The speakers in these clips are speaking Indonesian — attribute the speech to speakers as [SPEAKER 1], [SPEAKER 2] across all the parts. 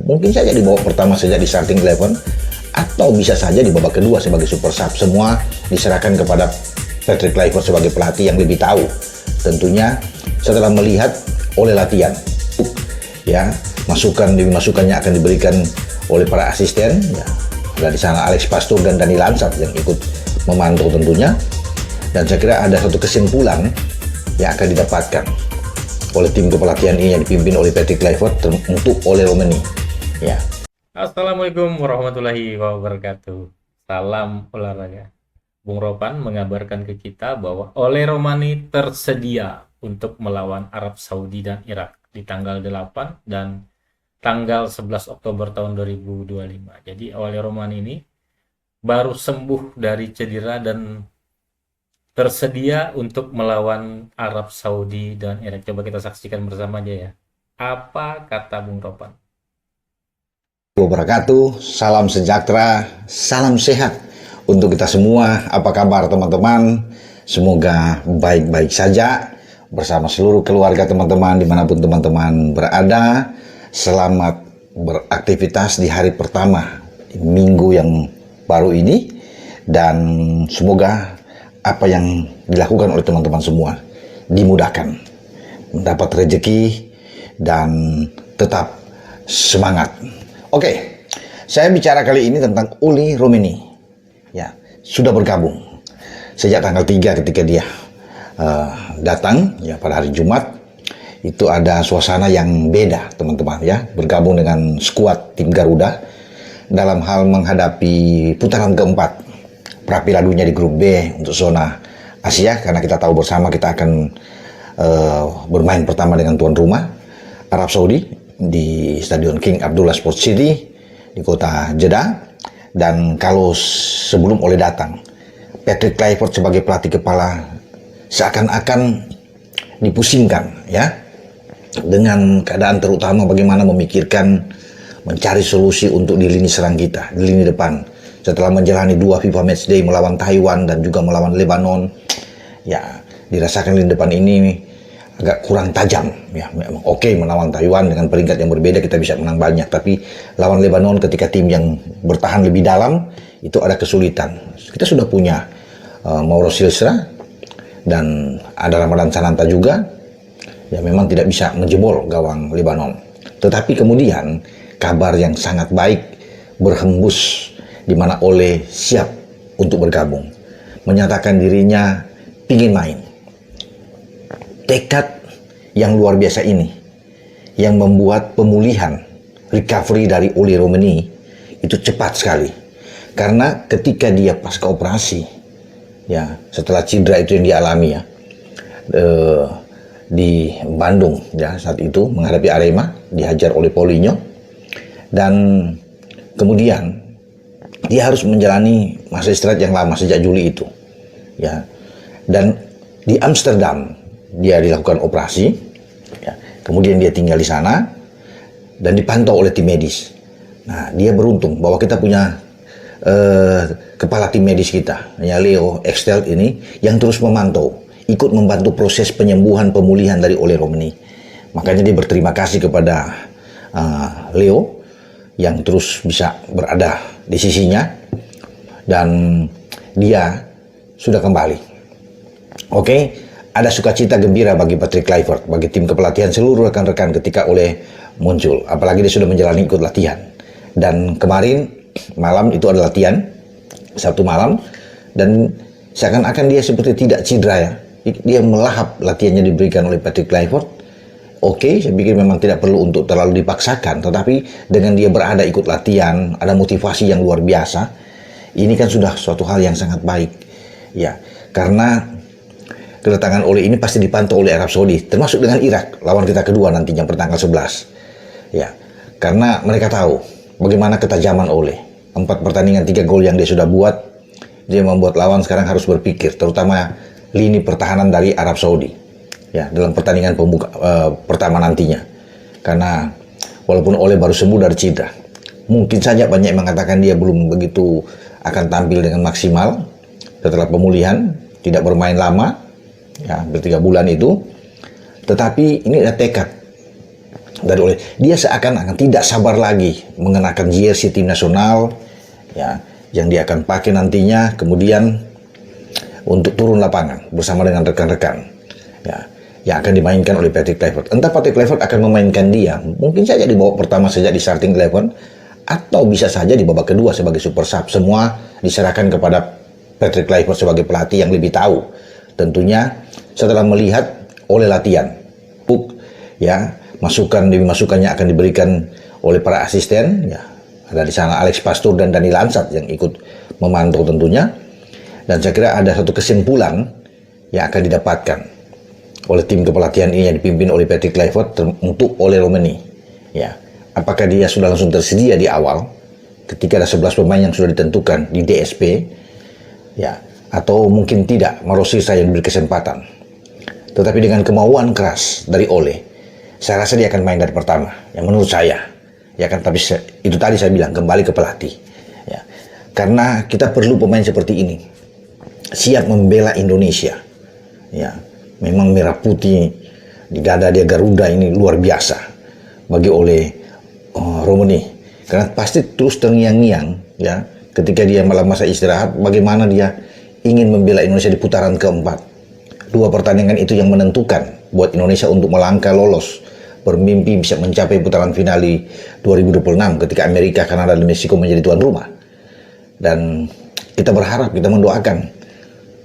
[SPEAKER 1] Mungkin saja di babak pertama sejak di starting 11, atau bisa saja di babak kedua sebagai super sub. Semua diserahkan kepada Patrick Kluivert sebagai pelatih yang lebih tahu. Tentunya setelah melihat oleh latihan, ya, masukannya akan diberikan oleh para asisten. Ya, ada di sana Alex Pastur dan Dani Lansat yang ikut memantau tentunya. Dan saya kira ada satu kesimpulan yang akan didapatkan oleh tim kepelatihan ini yang dipimpin oleh Patrick Kluivert untuk Ole Romani. Ya.
[SPEAKER 2] Assalamualaikum warahmatullahi wabarakatuh. Salam olahraga. Bung Ropan mengabarkan ke kita bahwa Ole Romani tersedia untuk melawan Arab Saudi dan Irak di tanggal 8 dan tanggal 11 Oktober tahun 2025. Jadi Ole Romani ini baru sembuh dari cedera dan tersedia untuk melawan Arab Saudi dan Irak. Coba kita saksikan bersama aja ya. Apa kata Bung Ropan?
[SPEAKER 1] Wabarakatuh, salam sejahtera, salam sehat untuk kita semua. Apa kabar teman-teman? Semoga baik-baik saja bersama seluruh keluarga teman-teman dimanapun teman-teman berada. Selamat beraktivitas di hari pertama minggu yang baru ini, dan semoga apa yang dilakukan oleh teman-teman semua dimudahkan, mendapat rezeki dan tetap semangat. Oke, saya bicara kali ini tentang Ole Romani. Ya, sudah bergabung sejak tanggal 3 ketika dia datang ya pada hari Jumat. Itu ada suasana yang beda teman-teman ya, bergabung dengan skuad tim Garuda dalam hal menghadapi putaran keempat Piala Dunia di grup B untuk zona Asia, karena kita tahu bersama kita akan bermain pertama dengan tuan rumah Arab Saudi di Stadion King Abdullah Sports City di kota Jeddah. Dan kalau sebelum Ole datang, Patrick Kluivert sebagai pelatih kepala seakan-akan dipusingkan ya dengan keadaan, terutama bagaimana memikirkan mencari solusi untuk di lini serang kita, di lini depan. Setelah menjalani 2 FIFA Matchday melawan Taiwan dan juga melawan Lebanon, ya dirasakan lini depan ini agak kurang tajam. Ya, memang oke, melawan Taiwan dengan peringkat yang berbeda kita bisa menang banyak, tapi lawan Lebanon ketika tim yang bertahan lebih dalam itu ada kesulitan. Kita sudah punya Mauro Silstra dan ada Ramadan Sananta juga, ya memang tidak bisa menjebol gawang Lebanon. Tetapi kemudian kabar yang sangat baik berhembus di mana Ole siap untuk bergabung, menyatakan dirinya ingin main. Tekad yang luar biasa ini yang membuat pemulihan, recovery dari Ole Romani itu cepat sekali. Karena ketika dia pasca operasi, ya setelah cedera itu yang dialami ya di Bandung ya saat itu menghadapi Arema, dihajar oleh Paulinho, dan kemudian dia harus menjalani masa istirahat yang lama sejak Juli itu, ya. Dan di Amsterdam dia dilakukan operasi, ya. Kemudian dia tinggal di sana dan dipantau oleh tim medis. Nah, dia beruntung bahwa kita punya kepala tim medis kita, ya Leo Extelt ini, yang terus memantau, ikut membantu proses penyembuhan pemulihan dari Ole Romani. Makanya dia berterima kasih kepada Leo yang terus bisa berada di sisinya, dan dia sudah kembali. Oke, ada sukacita gembira bagi Patrick Kluivert, bagi tim kepelatihan, seluruh rekan-rekan ketika Ole muncul. Apalagi dia sudah menjalani ikut latihan. Dan kemarin malam itu ada latihan, Sabtu malam, dan seakan-akan dia seperti tidak cedera ya. Dia melahap latihannya diberikan oleh Patrick Kluivert. Oke, saya pikir memang tidak perlu untuk terlalu dipaksakan, tetapi dengan dia berada ikut latihan, ada motivasi yang luar biasa. Ini kan sudah suatu hal yang sangat baik, ya. Karena kedatangan Ole ini pasti dipantau oleh Arab Saudi, termasuk dengan Irak, lawan kita kedua nantinya pertanggal 11. Ya, karena mereka tahu bagaimana ketajaman Ole. 4 pertandingan 3 gol yang dia sudah buat, dia membuat lawan sekarang harus berpikir, terutama lini pertahanan dari Arab Saudi. Ya, dalam pertandingan pembuka pertama nantinya, karena walaupun Ole baru sembuh dari cedera, mungkin saja banyak yang mengatakan dia belum begitu akan tampil dengan maksimal setelah pemulihan, tidak bermain lama ya, hampir 3 bulan itu. Tetapi ini ada tekad dari Ole. Dia seakan-akan tidak sabar lagi mengenakan jersey tim nasional, ya, yang dia akan pakai nantinya kemudian untuk turun lapangan bersama dengan rekan-rekan, ya, yang akan dimainkan oleh Patrick Kluivert. Entah Patrick Kluivert akan memainkan dia, mungkin saja di babak pertama sejak di starting 11, atau bisa saja di babak kedua sebagai super sub. Semua diserahkan kepada Patrick Kluivert sebagai pelatih yang lebih tahu. Tentunya setelah melihat oleh latihan, ya, masukan demi masukannya akan diberikan oleh para asisten, ya. Ada di sana Alex Pastur dan Dani Lansat yang ikut memantau tentunya. Dan saya kira ada satu kesimpulan yang akan didapatkan oleh tim kepelatihan ini yang dipimpin oleh Patrick Kluivert untuk Ole Romani. Ya, apakah dia sudah langsung tersedia di awal ketika ada 11 pemain yang sudah ditentukan di DSP, ya, atau mungkin tidak, Marouane Sarr yang diberi kesempatan. Tetapi dengan kemauan keras dari Ole, saya rasa dia akan main dari pertama. Yang menurut saya, ya kan, tapi itu tadi saya bilang kembali ke pelatih. Ya, karena kita perlu pemain seperti ini, siap membela Indonesia. Ya, memang merah putih di dada dia Garuda ini luar biasa bagi Ole Romani. Karena pasti terus terngiang-ngiang, ya, ketika dia malam masa istirahat, bagaimana dia ingin membela Indonesia di putaran keempat. 2 pertandingan itu yang menentukan buat Indonesia untuk melangkah lolos, bermimpi bisa mencapai putaran final di 2026 ketika Amerika, Kanada, dan Meksiko menjadi tuan rumah. Dan kita berharap, kita mendoakan,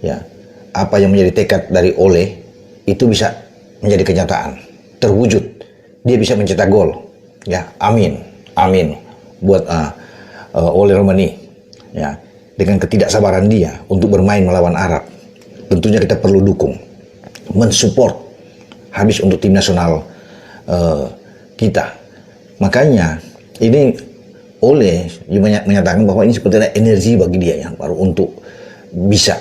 [SPEAKER 1] ya, apa yang menjadi tekad dari Ole itu bisa menjadi kenyataan, terwujud. Dia bisa mencetak gol, ya, amin, amin, buat Ole Romani, ya, dengan ketidaksabaran dia untuk bermain melawan Arab. Tentunya kita perlu dukung, mensupport habis untuk tim nasional kita. Makanya ini Ole menyatakan bahwa ini sepertinya energi bagi dia yang baru untuk bisa,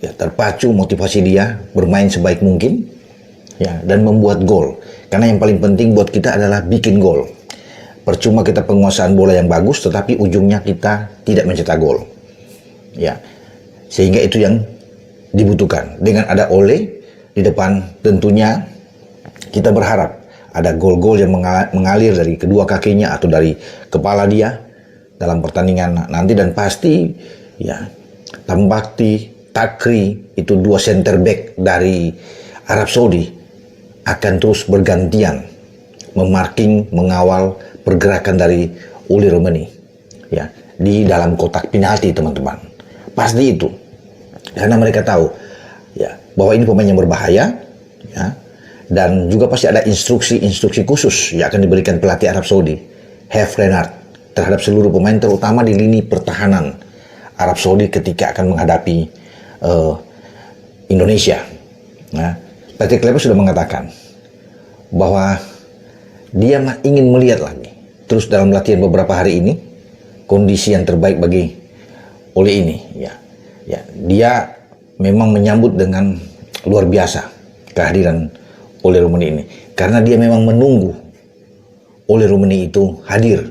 [SPEAKER 1] ya, terpacu motivasi dia bermain sebaik mungkin, ya, dan membuat gol. Karena yang paling penting buat kita adalah bikin gol. Percuma kita penguasaan bola yang bagus tetapi ujungnya kita tidak mencetak gol, ya, sehingga itu yang dibutuhkan. Dengan ada Ole di depan, tentunya kita berharap ada gol-gol yang mengalir dari kedua kakinya atau dari kepala dia dalam pertandingan nanti. Dan pasti, ya, Tambakti, Takri, itu 2 center back dari Arab Saudi akan terus bergantian memarking, mengawal pergerakan dari Ole Romani, ya, di dalam kotak penalti, teman-teman. Pasti itu, karena mereka tahu, ya, bahwa ini pemain yang berbahaya, ya, dan juga pasti ada instruksi khusus yang akan diberikan pelatih Arab Saudi, Herve Renard, terhadap seluruh pemain, terutama di lini pertahanan Arab Saudi ketika akan menghadapi Indonesia. Nah, Patrick Kluivert sudah mengatakan bahwa dia ingin melihat lagi terus dalam latihan beberapa hari ini kondisi yang terbaik bagi Ole ini, ya. Ya, dia memang menyambut dengan luar biasa kehadiran Ole Romani ini, karena dia memang menunggu Ole Romani itu hadir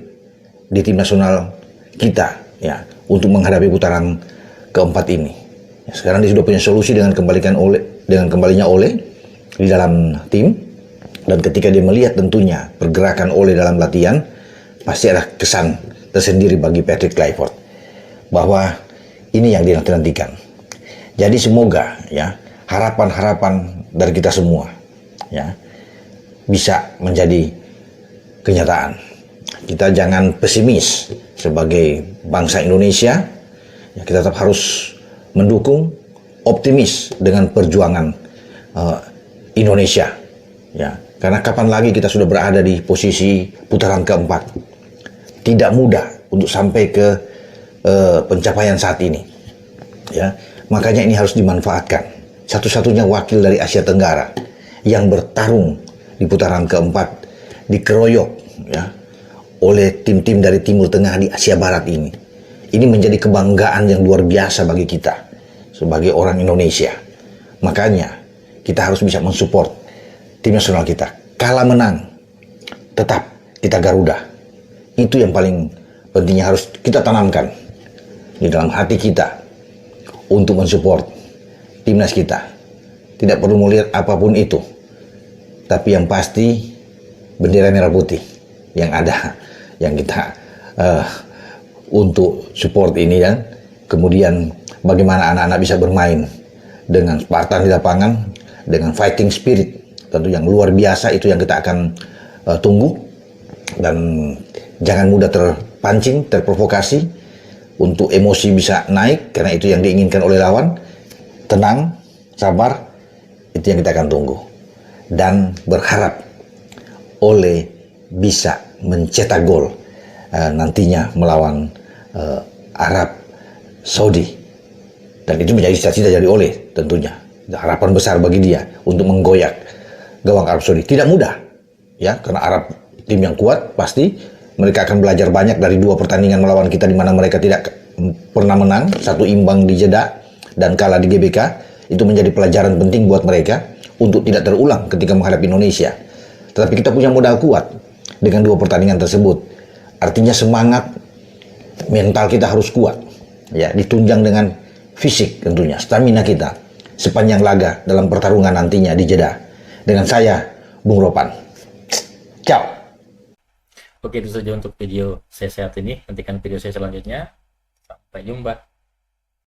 [SPEAKER 1] di tim nasional kita, ya, untuk menghadapi putaran keempat ini. Ya, sekarang dia sudah punya solusi dengan kembalinya Ole di dalam tim, dan ketika dia melihat tentunya pergerakan Ole dalam latihan, pasti ada kesan tersendiri bagi Patrick Kluivert bahwa ini yang dinantikan. Jadi semoga, ya, harapan-harapan dari kita semua, ya, bisa menjadi kenyataan. Kita jangan pesimis sebagai bangsa Indonesia, ya, kita tetap harus mendukung, optimis dengan perjuangan Indonesia, ya, karena kapan lagi kita sudah berada di posisi putaran keempat. Tidak mudah untuk sampai ke pencapaian saat ini, ya. Makanya ini harus dimanfaatkan. Satu-satunya wakil dari Asia Tenggara yang bertarung di putaran keempat, dikeroyok, ya, oleh tim-tim dari Timur Tengah di Asia Barat ini. Ini menjadi kebanggaan yang luar biasa bagi kita sebagai orang Indonesia. Makanya kita harus bisa mensupport tim nasional kita. Kalah menang, tetap kita Garuda. Itu yang paling pentingnya harus kita tanamkan di dalam hati kita untuk mensupport timnas kita. Tidak perlu melihat apapun itu, tapi yang pasti bendera merah putih yang ada, yang kita untuk support ini kan. Kemudian bagaimana anak-anak bisa bermain dengan Spartan di lapangan, dengan fighting spirit tentu yang luar biasa, itu yang kita akan tunggu. Dan jangan mudah terpancing, terprovokasi, untuk emosi bisa naik karena itu yang diinginkan oleh lawan. Tenang, sabar, itu yang kita akan tunggu. Dan berharap Ole bisa mencetak gol nantinya melawan Arab Saudi. Dan itu menjadi cita-cita dari Ole tentunya. Harapan besar bagi dia untuk menggoyak gawang Arab Saudi. Tidak mudah, ya, karena Arab tim yang kuat, pasti mereka akan belajar banyak dari 2 pertandingan melawan kita di mana mereka tidak pernah menang, 1 imbang di Jeddah dan kalah di GBK. Itu menjadi pelajaran penting buat mereka untuk tidak terulang ketika menghadapi Indonesia. Tetapi kita punya modal kuat dengan 2 pertandingan tersebut. Artinya semangat mental kita harus kuat, ya, ditunjang dengan fisik tentunya, stamina kita sepanjang laga dalam pertarungan nantinya di Jeddah. Dengan saya, Bung Ropan. Ciao.
[SPEAKER 2] Oke, itu saja untuk video saya sehat ini. Nantikan video saya selanjutnya. Sampai jumpa.